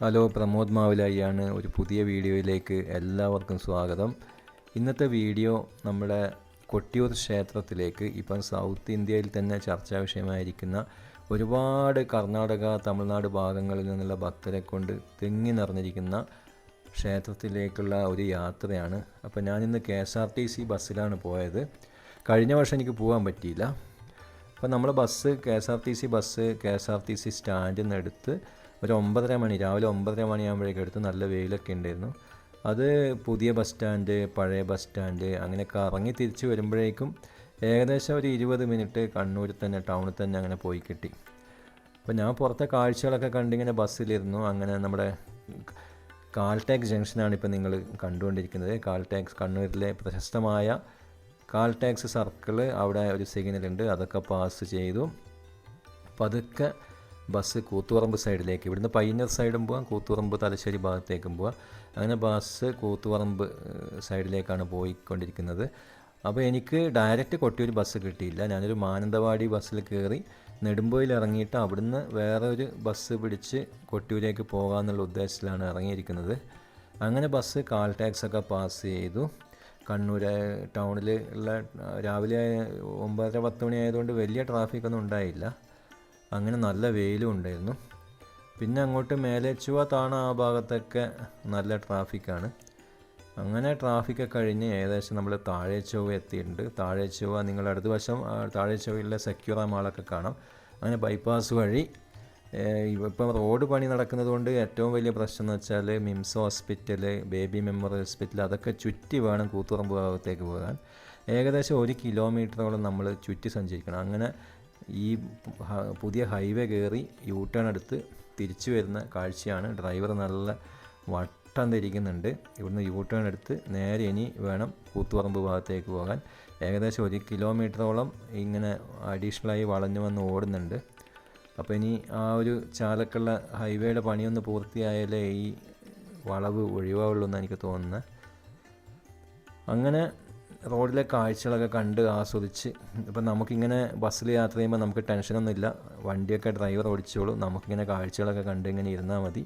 Hello, Pramod മാവിലായിയാണ്. ഒരു പുതിയ വീഡിയോയിലേക്ക് എല്ലാവർക്കും സ്വാഗതം. ഇന്നത്തെ വീഡിയോ നമ്മുടെ കൊട്ടിയൂർ ക്ഷേത്രത്തിലേക്ക് ഇപ്പം സൗത്ത് ഇന്ത്യയിൽ തന്നെ ചർച്ചാ വിഷയമായിരിക്കുന്ന ഒരുപാട് കർണാടക, തമിഴ്നാട് ഭാഗങ്ങളിൽ നിന്നുള്ള ഭക്തരെ കൊണ്ട് തിങ്ങി നിറഞ്ഞിരിക്കുന്ന ക്ഷേത്രത്തിലേക്കുള്ള ഒരു യാത്രയാണ്. അപ്പോൾ ഞാനിന്ന് KSRTC ബസ്സിലാണ് പോയത്. കഴിഞ്ഞ വർഷം എനിക്ക് പോകാൻ പറ്റിയില്ല. അപ്പോൾ നമ്മൾ KSRTC ബസ് KSRTC സ്റ്റാൻഡിൽ നിന്ന് എടുത്ത് ഒരു 9:30 മണി, രാവിലെ 9:30 മണിയാകുമ്പോഴേക്കും എടുത്ത്. നല്ല വെയിലൊക്കെ ഉണ്ടായിരുന്നു. അത് പുതിയ ബസ് സ്റ്റാൻഡ്, പഴയ ബസ് സ്റ്റാൻഡ് അങ്ങനെ കറങ്ങി തിരിച്ച് വരുമ്പോഴേക്കും ഏകദേശം ഒരു 20 മിനിറ്റ് കണ്ണൂരിൽ തന്നെ, ടൗണിൽ തന്നെ അങ്ങനെ പോയി കിട്ടി. അപ്പോൾ ഞാൻ പുറത്തെ കാഴ്ചകളൊക്കെ കണ്ടിങ്ങനെ ബസ്സിലിരുന്നു. അങ്ങനെ നമ്മുടെ കാൽടാക്സ് ജംഗ്ഷനാണ് ഇപ്പോൾ നിങ്ങൾ കണ്ടുകൊണ്ടിരിക്കുന്നത്. കാൽടാക്സ്, കണ്ണൂരിലെ പ്രശസ്തമായ കാൽടാക്സ് സർക്കിള്, അവിടെ ഒരു സിഗ്നലുണ്ട്. അതൊക്കെ പാസ് ചെയ്തു പതുക്കെ ബസ് കൂത്തുപറമ്പ് സൈഡിലേക്ക്, ഇവിടുന്ന് പയ്യന്നൂർ സൈഡും പോകാം, കൂത്തുപറമ്പ് തലശ്ശേരി ഭാഗത്തേക്കും പോകാം. അങ്ങനെ ബസ് കൂത്തുപറമ്പ് സൈഡിലേക്കാണ് പോയിക്കൊണ്ടിരിക്കുന്നത്. അപ്പോൾ എനിക്ക് ഡയറക്റ്റ് കൊട്ടിയൂർ ബസ് കിട്ടിയില്ല. ഞാനൊരു മാനന്തവാടി ബസ്സിൽ കയറി നെടുമ്പോയിൽ ഇറങ്ങിയിട്ട് അവിടുന്ന് വേറെ ഒരു ബസ് പിടിച്ച് കൊട്ടിയൂരേക്ക് പോകാമെന്നുള്ള ഉദ്ദേശത്തിലാണ് ഇറങ്ങിയിരിക്കുന്നത്. അങ്ങനെ ബസ് കാൽടാക്സൊക്കെ പാസ് ചെയ്തു. കണ്ണൂർ ടൗണിൽ ഉള്ള രാവിലെ 9:30-10 മണി ആയതുകൊണ്ട് വലിയ ട്രാഫിക്കൊന്നും ഉണ്ടായില്ല. അങ്ങനെ നല്ല വെയിലും ഉണ്ടായിരുന്നു. പിന്നെ അങ്ങോട്ട് മേലേച്ചുവ, താണ ആ ഭാഗത്തൊക്കെ നല്ല ട്രാഫിക്കാണ്. അങ്ങനെ ട്രാഫിക്കൊക്കെ കഴിഞ്ഞ് ഏകദേശം നമ്മൾ താഴേച്ചൊവ്വ എത്തിയിട്ടുണ്ട്. താഴേച്ചൊവ്വ നിങ്ങൾ അടുത്ത വശം താഴേച്ചൊവ്വയിലെ സെക്യൂറ മാളൊക്കെ കാണാം. അങ്ങനെ ബൈപ്പാസ് വഴി ഇപ്പം റോഡ് പണി നടക്കുന്നത് കൊണ്ട് ഏറ്റവും വലിയ പ്രശ്നം എന്ന് വെച്ചാൽ MIMS hospital, baby memorial hospital അതൊക്കെ ചുറ്റി വേണം കൂത്തുപറമ്പ് ഭാഗത്തേക്ക് പോകാൻ. ഏകദേശം 1 കിലോമീറ്ററോളം നമ്മൾ ചുറ്റി സഞ്ചരിക്കണം. അങ്ങനെ ഈ പുതിയ ഹൈവേ കയറി U-ടേൺ എടുത്ത് തിരിച്ചു വരുന്ന കാഴ്ചയാണ്. ഡ്രൈവർ നല്ല വട്ടം തിരിക്കുന്നുണ്ട്. ഇവിടുന്ന് U-ടേൺ എടുത്ത് നേരെ ഇനി വേണം കൂത്തുപറമ്പ് ഭാഗത്തേക്ക് പോകാൻ. ഏകദേശം 1 കിലോമീറ്ററോളം ഇങ്ങനെ അഡീഷണലായി വളഞ്ഞു വന്ന് ഓടുന്നുണ്ട്. അപ്പോൾ ഇനി ആ ഒരു ചാലക്കുള്ള ഹൈവേയുടെ പണിയൊന്ന് പൂർത്തിയായാലേ ഈ വളവ് ഒഴിവാവുള്ളൂ എന്നാണ് എനിക്ക് തോന്നുന്നത്. അങ്ങനെ റോഡിലെ കാഴ്ചകളൊക്കെ കണ്ട് ആസ്വദിച്ച്, ഇപ്പം നമുക്കിങ്ങനെ ബസ്സിൽ യാത്ര ചെയ്യുമ്പോൾ നമുക്ക് ടെൻഷനൊന്നുമില്ല. വണ്ടിയൊക്കെ ഡ്രൈവർ ഓടിച്ചോളും. നമുക്കിങ്ങനെ കാഴ്ചകളൊക്കെ കണ്ട് ഇങ്ങനെ ഇരുന്നാൽ മതി.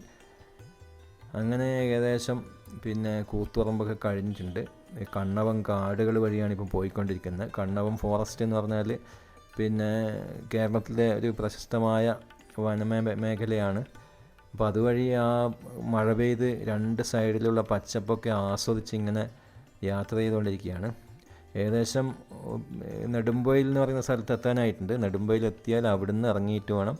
അങ്ങനെ ഏകദേശം പിന്നെ കൂത്തുപറമ്പൊക്കെ കഴിഞ്ഞിട്ടുണ്ട്. കണ്ണവം കാടുകൾ വഴിയാണ് ഇപ്പം പോയിക്കൊണ്ടിരിക്കുന്നത്. കണ്ണവം ഫോറസ്റ്റ് എന്ന് പറഞ്ഞാൽ പിന്നെ കേരളത്തിലെ ഒരു പ്രശസ്തമായ മേഖലയാണ്. അപ്പോൾ അതുവഴി ആ മഴ പെയ്ത് 2 സൈഡിലുള്ള പച്ചപ്പൊക്കെ ആസ്വദിച്ച് ഇങ്ങനെ യാത്ര ചെയ്തുകൊണ്ടിരിക്കുകയാണ്. ഏകദേശം നെടുമ്പോയിൽ എന്ന് പറയുന്ന സ്ഥലത്ത് എത്താനായിട്ടുണ്ട്. നെടുമ്പോയിൽ എത്തിയാൽ അവിടുന്ന് ഇറങ്ങിയിട്ട് വേണം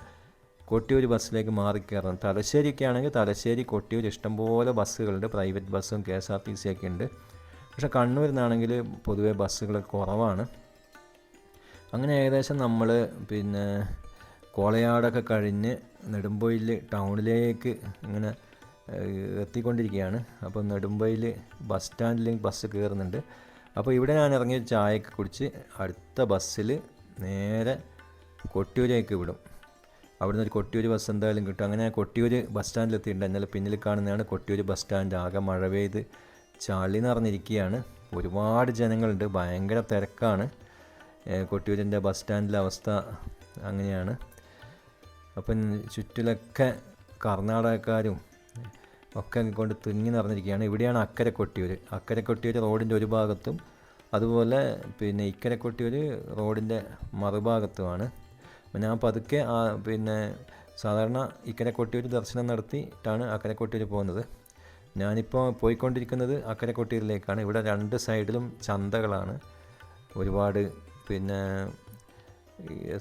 കൊട്ടിയൂർ ബസ്സിലേക്ക് മാറിക്കയറാൻ. തലശ്ശേരിയൊക്കെ ആണെങ്കിൽ തലശ്ശേരി, കൊട്ടിയൂർ ഇഷ്ടംപോലെ ബസ്സുകളുണ്ട്. പ്രൈവറ്റ് ബസ്സും KSRTC ഒക്കെ ഉണ്ട്. പക്ഷേ കണ്ണൂരിൽ നിന്നാണെങ്കിൽ പൊതുവേ ബസ്സുകൾ കുറവാണ്. അങ്ങനെ ഏകദേശം നമ്മൾ പിന്നെ കോളയാടൊക്കെ കഴിഞ്ഞ് നെടുമ്പോയിൽ ടൗണിലേക്ക് ഇങ്ങനെ എത്തിക്കൊണ്ടിരിക്കുകയാണ്. അപ്പോൾ നെടുമ്പോയിൽ ബസ് സ്റ്റാൻഡിലേക്ക് ബസ് കയറുന്നുണ്ട്. അപ്പോൾ ഇവിടെ ഞാൻ ഇറങ്ങിയ ചായയൊക്കെ കുടിച്ച് അടുത്ത ബസ്സിൽ നേരെ കൊട്ടിയൂരേക്ക് വിടും. അവിടുന്ന് ഒരു കൊട്ടിയൂർ ബസ് എന്തായാലും കിട്ടും. അങ്ങനെ കൊട്ടിയൂർ ബസ് സ്റ്റാൻഡിൽ എത്തിയിട്ടുണ്ട്. എന്നാൽ പിന്നിൽ കാണുന്നതാണ് കൊട്ടിയൂർ ബസ് സ്റ്റാൻഡ്. ആകെ മഴ പെയ്ത് ചളി നിറഞ്ഞിരിക്കുകയാണ്. ഒരുപാട് ജനങ്ങളുണ്ട്, ഭയങ്കര തിരക്കാണ്. കൊട്ടിയൂരിൻ്റെ ബസ് സ്റ്റാൻഡിലെ അവസ്ഥ അങ്ങനെയാണ്. അപ്പം ചുറ്റിലൊക്കെ കർണാടകക്കാരും ഒക്കെ കൊണ്ട് തിങ്ങി നിറഞ്ഞിരിക്കുകയാണ്. ഇവിടെയാണ് അക്കരെ കൊട്ടിയൂർ. അക്കരെ കൊട്ടിയൂർ റോഡിൻ്റെ ഒരു ഭാഗത്തും അതുപോലെ പിന്നെ ഇക്കരെ കൊട്ടിയൂർ റോഡിൻ്റെ മറുഭാഗത്തുമാണ്. ഞാൻ പതുക്കെ പിന്നെ സാധാരണ ഇക്കരെ കൊട്ടിയൂർ ദർശനം നടത്തിയിട്ടാണ് അക്കരെ കൊട്ടിയൂർ പോകുന്നത്. ഞാനിപ്പോൾ പോയിക്കൊണ്ടിരിക്കുന്നത് അക്കരെ കൊട്ടിയൂരിലേക്കാണ്. ഇവിടെ 2 സൈഡിലും ചന്തകളാണ്. ഒരുപാട് പിന്നെ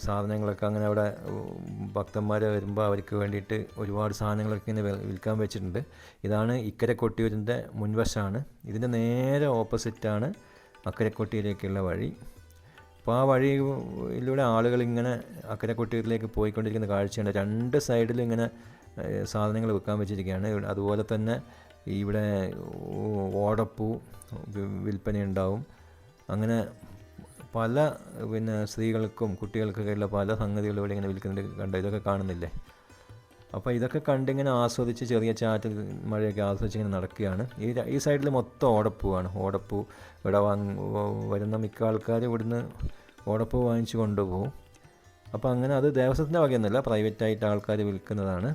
സാധനങ്ങളൊക്കെ അങ്ങനെ അവിടെ ഭക്തന്മാർ വരുമ്പോൾ അവർക്ക് വേണ്ടിയിട്ട് ഒരുപാട് സാധനങ്ങളൊക്കെ ഇങ്ങനെ വിൽക്കാൻ വെച്ചിട്ടുണ്ട്. ഇതാണ് ഇക്കരെ കൊട്ടിയൂരിൻ്റെ മുൻവശമാണ്. ഇതിൻ്റെ നേരെ ഓപ്പോസിറ്റാണ് അക്കരെ കൊട്ടിയൂരിലേക്കുള്ള വഴി. അപ്പോൾ ആ വഴിയിലൂടെ ആളുകൾ ഇങ്ങനെ അക്കരെ കൊട്ടിയൂരിലേക്ക് പോയിക്കൊണ്ടിരിക്കുന്ന കാഴ്ചയുണ്ട്. 2 സൈഡിലും ഇങ്ങനെ സാധനങ്ങൾ വിൽക്കാൻ വെച്ചിരിക്കുകയാണ്. അതുപോലെ തന്നെ ഇവിടെ ഓടപ്പൂ വിൽപ്പനയുണ്ടാവും. അങ്ങനെ പല പിന്നെ സ്ത്രീകൾക്കും കുട്ടികൾക്കൊക്കെയുള്ള പല സംഗതികളിലൂടെ ഇങ്ങനെ വിൽക്കുന്നുണ്ട്. കണ്ടോ, ഇതൊക്കെ കാണുന്നില്ലേ? അപ്പോൾ ഇതൊക്കെ കണ്ടിങ്ങനെ ആസ്വദിച്ച് ചെറിയ ചാറ്റൽ മഴയൊക്കെ ആസ്വദിച്ച് ഇങ്ങനെ നടക്കുകയാണ്. ഈ സൈഡിൽ മൊത്തം ഓടപ്പൂവാണ്. ഓടപ്പൂ ഇവിടെ വരുന്ന മിക്ക ആൾക്കാർ ഇവിടുന്ന് ഓടപ്പൂ വാങ്ങിച്ച് കൊണ്ടുപോകും. അപ്പോൾ അങ്ങനെ അത് ദേവസ്വത്തിൻ്റെ വകയൊന്നുമല്ല, പ്രൈവറ്റായിട്ട് ആൾക്കാർ വിൽക്കുന്നതാണ്.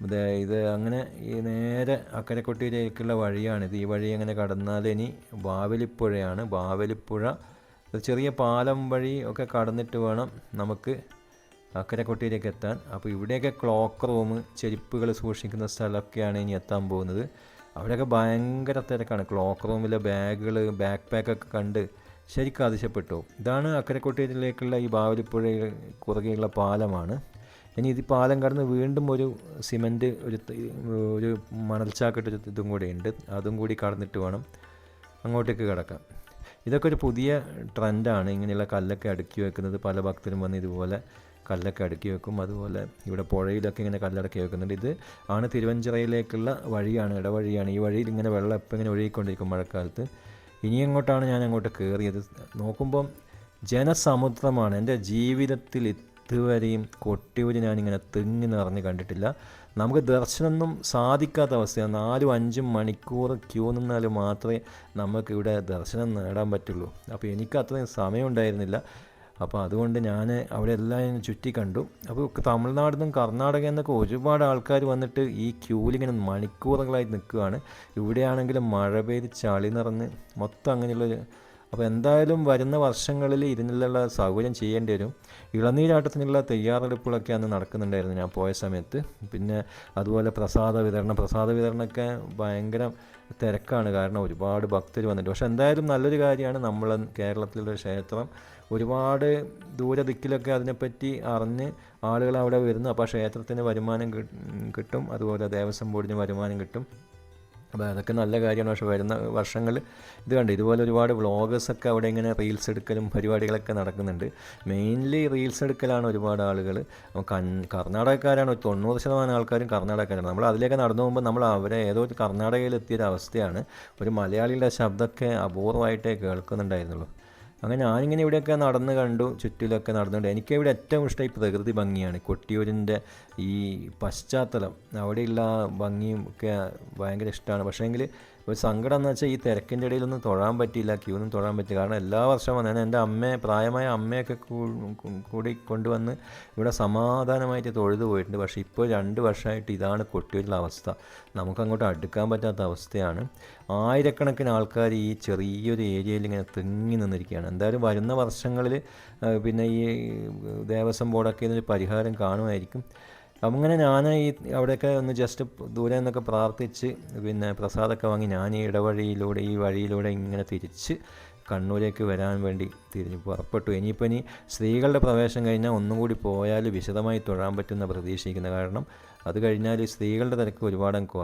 ഇത് അങ്ങനെ ഈ നേരെ അക്കരക്കൊട്ടിയിലേക്കുള്ള വഴിയാണിത്. ഈ വഴി അങ്ങനെ കടന്നാൽ ഇനി ബാവലിപ്പുഴയാണ്. ബാവലിപ്പുഴ ചെറിയ പാലം വഴി ഒക്കെ കടന്നിട്ട് വേണം നമുക്ക് അക്കരക്കൊട്ടിയിലേക്ക് എത്താൻ. അപ്പോൾ ഇവിടെയൊക്കെ ക്ലോക്ക് റൂം, ചെരുപ്പുകൾ സൂക്ഷിക്കുന്ന സ്ഥലമൊക്കെയാണ് ഇനി എത്താൻ പോകുന്നത്. അവിടെയൊക്കെ ഭയങ്കര തിരക്കാണ്. ക്ലോക്ക് റൂമിലെ ബാഗുകൾ, ബാക്ക് പാക്കൊക്കെ കണ്ട് ശരിക്കും അതിശയപ്പെട്ടു. ഇതാണ് അക്കരക്കൊട്ടിയിലേക്കുള്ള ഈ ബാവലിപ്പുഴയിൽ കുറുകെയുള്ള പാലമാണ്. ഇനി ഇത് പാലം കടന്ന് വീണ്ടും ഒരു സിമൻറ്റ് ഒരു മണൽച്ചാക്കിട്ടൊരു ഇതും കൂടി ഉണ്ട്. അതും കൂടി കടന്നിട്ട് വേണം അങ്ങോട്ടേക്ക് കിടക്കാം. ഇതൊക്കെ ഒരു പുതിയ ട്രെൻഡാണ്, ഇങ്ങനെയുള്ള കല്ലൊക്കെ അടുക്കി വെക്കുന്നത്. പല ഭക്തരും വന്ന് ഇതുപോലെ കല്ലൊക്കെ അടുക്കി വെക്കും. അതുപോലെ ഇവിടെ പുഴയിലൊക്കെ ഇങ്ങനെ കല്ലടക്കി വെക്കുന്നുണ്ട്. ഇത് ആണ് തിരുവഞ്ചിറയിലേക്കുള്ള വഴിയാണ്, ഇടവഴിയാണ്. ഈ വഴിയിൽ ഇങ്ങനെ വെള്ളം എപ്പോൾ ഇങ്ങനെ ഒഴുകിക്കൊണ്ടിരിക്കും മഴക്കാലത്ത്. ഇനി എങ്ങോട്ടാണ് ഞാൻ അങ്ങോട്ട് കയറിയത്? നോക്കുമ്പം ജനസമുദ്രമാണ്. എൻ്റെ ജീവിതത്തിൽ ഇതുവരെയും കൊട്ടിയൂർ ഞാനിങ്ങനെ തിങ്ങി നിറഞ്ഞ് കണ്ടിട്ടില്ല. നമുക്ക് ദർശനമൊന്നും സാധിക്കാത്ത അവസ്ഥയാണ്. 4-5 മണിക്കൂർ ക്യൂ നിന്നാൽ മാത്രമേ നമുക്കിവിടെ ദർശനം നേടാൻ പറ്റുള്ളൂ. അപ്പോൾ എനിക്ക് അത്രയും സമയമുണ്ടായിരുന്നില്ല. അപ്പോൾ അതുകൊണ്ട് ഞാൻ അവിടെ എല്ലാം ചുറ്റി കണ്ടു. അപ്പോൾ തമിഴ്നാട്ടിൽ നിന്നും കർണാടകയിൽ നിന്നൊക്കെ ഒരുപാട് ആൾക്കാർ വന്നിട്ട് ഈ ക്യൂവിലിങ്ങനെ മണിക്കൂറുകളായി നിൽക്കുകയാണ്. ഇവിടെയാണെങ്കിലും മഴ പെയ്ത് ചളി നിറഞ്ഞ് മൊത്തം അങ്ങനെയുള്ളൊരു. അപ്പോൾ എന്തായാലും വരുന്ന വർഷങ്ങളിൽ ഇതിനുള്ള സൗകര്യം ചെയ്യേണ്ടി വരും. ഇളനീരാട്ടത്തിനുള്ള തയ്യാറെടുപ്പുകളൊക്കെ അന്ന് നടക്കുന്നുണ്ടായിരുന്നു ഞാൻ പോയ സമയത്ത്. പിന്നെ അതുപോലെ പ്രസാദ വിതരണമൊക്കെ ഭയങ്കര തിരക്കാണ്, കാരണം ഒരുപാട് ഭക്തർ വന്നിട്ട്. പക്ഷേ എന്തായാലും നല്ലൊരു കാര്യമാണ്, നമ്മൾ കേരളത്തിലുള്ള ക്ഷേത്രം ഒരുപാട് ദൂരദിക്കിലൊക്കെ അതിനെപ്പറ്റി അറിഞ്ഞ് ആളുകൾ അവിടെ വരുന്നു. അപ്പോൾ ക്ഷേത്രത്തിന് വരുമാനം കിട്ടും, അതുപോലെ ദേവസ്വം ബോർഡിന് വരുമാനം കിട്ടും. അപ്പോൾ അതൊക്കെ നല്ല കാര്യമാണ്. പക്ഷേ വരുന്ന വർഷങ്ങളിൽ ഇത് കണ്ട് ഇതുപോലെ ഒരുപാട് വ്ളോഗേഴ്സൊക്കെ അവിടെ ഇങ്ങനെ റീൽസ് എടുക്കലും പരിപാടികളൊക്കെ നടക്കുന്നുണ്ട്. മെയിൻലി റീൽസ് എടുക്കലാണ് ഒരുപാട് ആളുകൾ. കർണാടകക്കാരാണ് 90% ആൾക്കാരും കർണാടകക്കാരാണ്. നമ്മൾ അതിലേക്ക് നടന്നു പോകുമ്പോൾ നമ്മൾ അവരെ ഏതോ ഒരു കർണാടകയിലെത്തിയൊരവസ്ഥയാണ്. ഒരു മലയാളിയുടെ ശബ്ദമൊക്കെ അപൂർവമായിട്ടേ കേൾക്കുന്നുണ്ടായിരുന്നുള്ളൂ. അങ്ങനെ ഞാനിങ്ങനെ ഇവിടെയൊക്കെ നടന്ന് കണ്ടു, ചുറ്റിലൊക്കെ നടന്നുകൊണ്ട് എനിക്കിവിടെ ഏറ്റവും ഇഷ്ടം ഈ പ്രകൃതി ഭംഗിയാണ്. കൊട്ടിയൂരിൻ്റെ ഈ പശ്ചാത്തലം, അവിടെയുള്ള ഭംഗിയും ഒക്കെ ഭയങ്കര ഇഷ്ടമാണ്. പക്ഷേങ്കിൽ ഒരു സങ്കടം എന്ന് വെച്ചാൽ ഈ തിരക്കിൻ്റെ ഇടയിലൊന്നും തൊഴാൻ പറ്റിയില്ല, ക്യൂന്നും തൊഴാൻ പറ്റില്ല. കാരണം എല്ലാ വർഷവും വന്ന് ഞാൻ എൻ്റെ പ്രായമായ അമ്മയൊക്കെ കൂടി കൊണ്ടുവന്ന് ഇവിടെ സമാധാനമായിട്ട് തൊഴുതു പോയിട്ടുണ്ട്. പക്ഷേ ഇപ്പോൾ 2 വർഷമായിട്ട് ഇതാണ് കൊട്ടിയൂരിലെ അവസ്ഥ. നമുക്കങ്ങോട്ട് അടുക്കാൻ പറ്റാത്ത അവസ്ഥയാണ്. ആയിരക്കണക്കിന് ആൾക്കാർ ഈ ചെറിയൊരു ഏരിയയിൽ ഇങ്ങനെ തിങ്ങി നിന്നിരിക്കുകയാണ്. എന്തായാലും വരുന്ന വർഷങ്ങളിൽ പിന്നെ ഈ ദേവസ്വം ബോർഡൊക്കെ ഇതിനൊരു പരിഹാരം കാണുമായിരിക്കും. അങ്ങനെ ഞാൻ അവിടെയൊക്കെ ഒന്ന് ജസ്റ്റ് ദൂരെ നിന്നൊക്കെ പ്രാർത്ഥിച്ച് പിന്നെ പ്രസാദമൊക്കെ വാങ്ങി ഞാൻ ഈ വഴിയിലൂടെ ഇങ്ങനെ തിരിച്ച് കണ്ണൂരേക്ക് വരാൻ വേണ്ടി പുറപ്പെട്ടു. ഇനിയിപ്പോൾ സ്ത്രീകളുടെ പ്രവേശനം കഴിഞ്ഞാൽ ഒന്നും കൂടി പോയാൽ വിശദമായി തൊഴാൻ പറ്റുന്ന പ്രതീക്ഷിക്കുന്നത്. കാരണം അത് കഴിഞ്ഞാൽ സ്ത്രീകളുടെ തിരക്ക് ഒരുപാട് കുറയും.